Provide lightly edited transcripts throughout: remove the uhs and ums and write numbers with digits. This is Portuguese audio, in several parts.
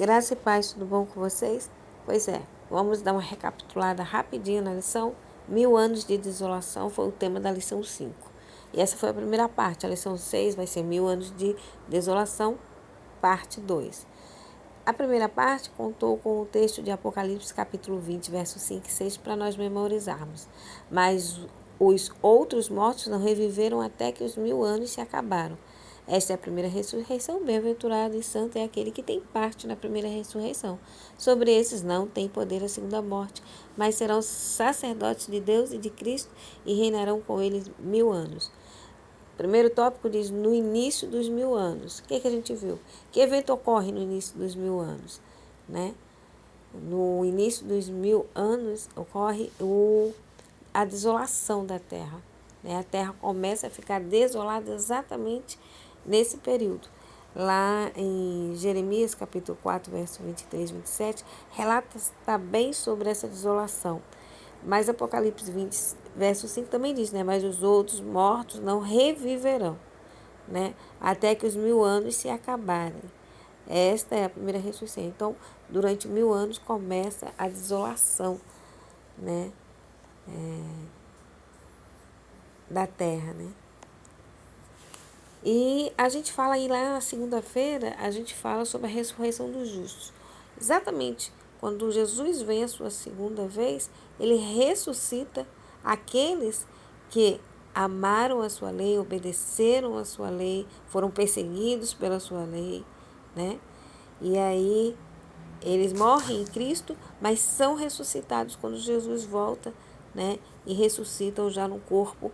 Graça e paz, tudo bom com vocês? Pois é, vamos dar uma recapitulada rapidinho na lição. 1000 anos de desolação foi o tema da lição 5. E essa foi a primeira parte. A lição 6 vai ser 1000 anos de desolação, parte 2. A primeira parte contou com o texto de Apocalipse, capítulo 20, versos 5 e 6, para nós memorizarmos. Mas os outros mortos não reviveram até que os 1000 anos se acabaram. Esta é a primeira ressurreição. Bem-aventurado e santo é aquele que tem parte na primeira ressurreição. Sobre esses não tem poder a segunda morte, mas serão sacerdotes de Deus e de Cristo e reinarão com eles 1000 anos. Primeiro tópico diz no início dos 1000 anos. O que a gente viu? Que evento ocorre no início dos 1000 anos? Né? No início dos 1000 anos ocorre a desolação da terra. Né? A terra começa a ficar desolada exatamente nesse período. Lá em Jeremias, capítulo 4, verso 23 e 27, relata também sobre essa desolação. Mas Apocalipse 20, verso 5 também diz, né? Mas os outros mortos não reviverão, né? Até que os 1000 anos se acabarem. Esta é a primeira ressurreição. Então, durante 1000 anos começa a desolação, né? Da terra, né? E a gente fala aí lá na segunda-feira, a gente fala sobre a ressurreição dos justos. Exatamente quando Jesus vem a sua segunda vez, ele ressuscita aqueles que amaram a sua lei, obedeceram a sua lei, foram perseguidos pela sua lei, né? E aí eles morrem em Cristo, mas são ressuscitados quando Jesus volta, né? E ressuscitam já num corpo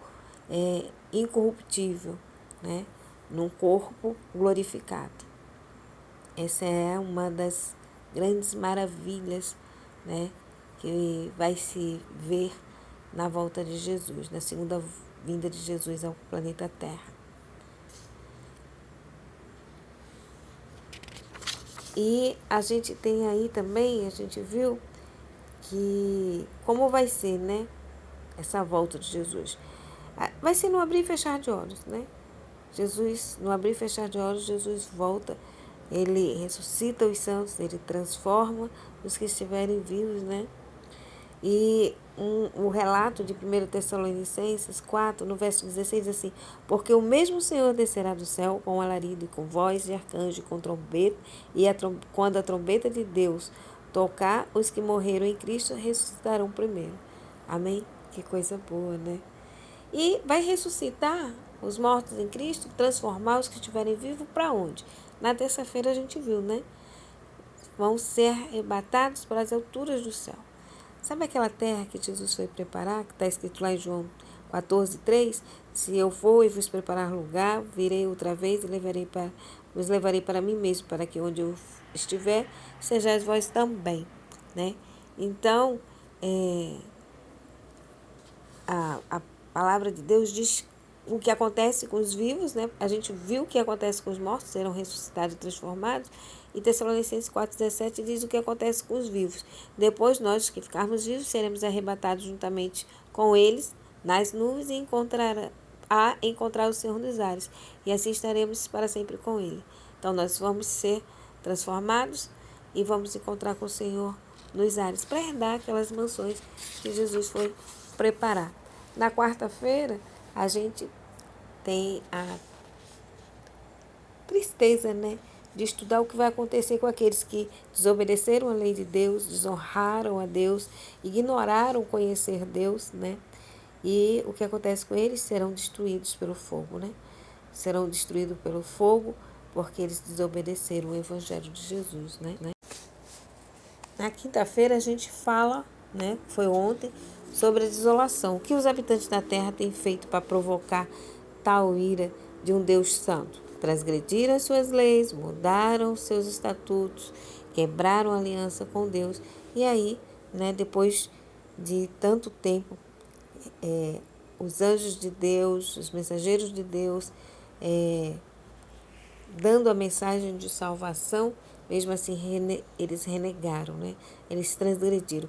incorruptível, né? Num corpo glorificado. Essa é uma das grandes maravilhas, né? Que vai se ver na volta de Jesus, na segunda vinda de Jesus ao planeta Terra. E a gente tem aí também, a gente viu que como vai ser, né? Essa volta de Jesus. Vai ser no abrir e fechar de olhos, né? Jesus, no abrir e fechar de olhos, Jesus volta, ele ressuscita os santos, ele transforma os que estiverem vivos, né? E o relato de 1 Tessalonicenses 4, no verso 16, diz assim: porque o mesmo Senhor descerá do céu com alarido e com voz de arcanjo, com trombeta, e quando a trombeta de Deus tocar, os que morreram em Cristo ressuscitarão primeiro. Amém? Que coisa boa, né? E vai ressuscitar os mortos em Cristo, transformar os que estiverem vivos para onde? Na terça-feira a gente viu, né? Vão ser arrebatados para as alturas do céu. Sabe aquela terra que Jesus foi preparar, que está escrito lá em João 14, 3? Se eu for e vos preparar lugar, virei outra vez e vos levarei para mim mesmo, para que onde eu estiver, sejais vós também, né? Então, a palavra de Deus diz o que acontece com os vivos, né? A gente viu o que acontece com os mortos, serão ressuscitados e transformados. E Tessalonicenses 4,17 diz o que acontece com os vivos. Depois nós que ficarmos vivos seremos arrebatados juntamente com eles nas nuvens e encontrar o Senhor nos ares. E assim estaremos para sempre com Ele. Então nós vamos ser transformados e vamos encontrar com o Senhor nos ares para herdar aquelas mansões que Jesus foi preparar. Na quarta-feira, a gente tem a tristeza, né, de estudar o que vai acontecer com aqueles que desobedeceram a lei de Deus, desonraram a Deus, ignoraram conhecer Deus, né? E o que acontece com eles? Serão destruídos pelo fogo, né? Serão destruídos pelo fogo porque eles desobedeceram o Evangelho de Jesus, né? Na quinta-feira a gente fala, né, foi ontem, sobre a desolação. O que os habitantes da terra têm feito para provocar tal ira de um Deus santo? Transgrediram as suas leis, mudaram os seus estatutos, quebraram a aliança com Deus. E aí, né, depois de tanto tempo, os anjos de Deus, os mensageiros de Deus, dando a mensagem de salvação, mesmo assim eles renegaram, né? Eles transgrediram.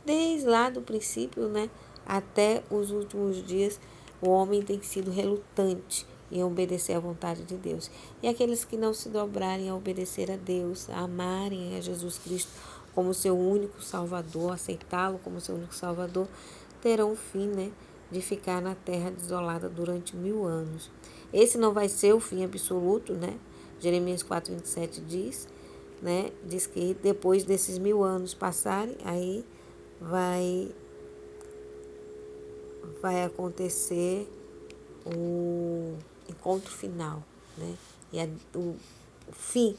Desde lá do princípio, né, até os últimos dias, o homem tem sido relutante em obedecer à vontade de Deus. E aqueles que não se dobrarem a obedecer a Deus, a amarem a Jesus Cristo como seu único Salvador, aceitá-lo como seu único Salvador, terão o fim, né, de ficar na terra desolada durante 1000 anos. Esse não vai ser o fim absoluto, né? Jeremias 4:27 diz que depois desses 1000 anos passarem, aí vai acontecer o encontro final, né? E o fim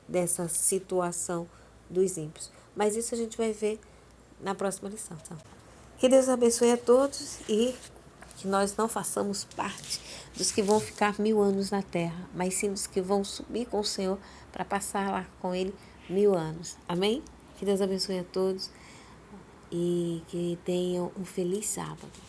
dessa situação dos ímpios. Mas isso a gente vai ver na próxima lição. Tá? Que Deus abençoe a todos e que nós não façamos parte dos que vão ficar 1000 anos na terra, mas sim dos que vão subir com o Senhor para passar lá com Ele 1000 anos. Amém? Que Deus abençoe a todos e que tenham um feliz sábado.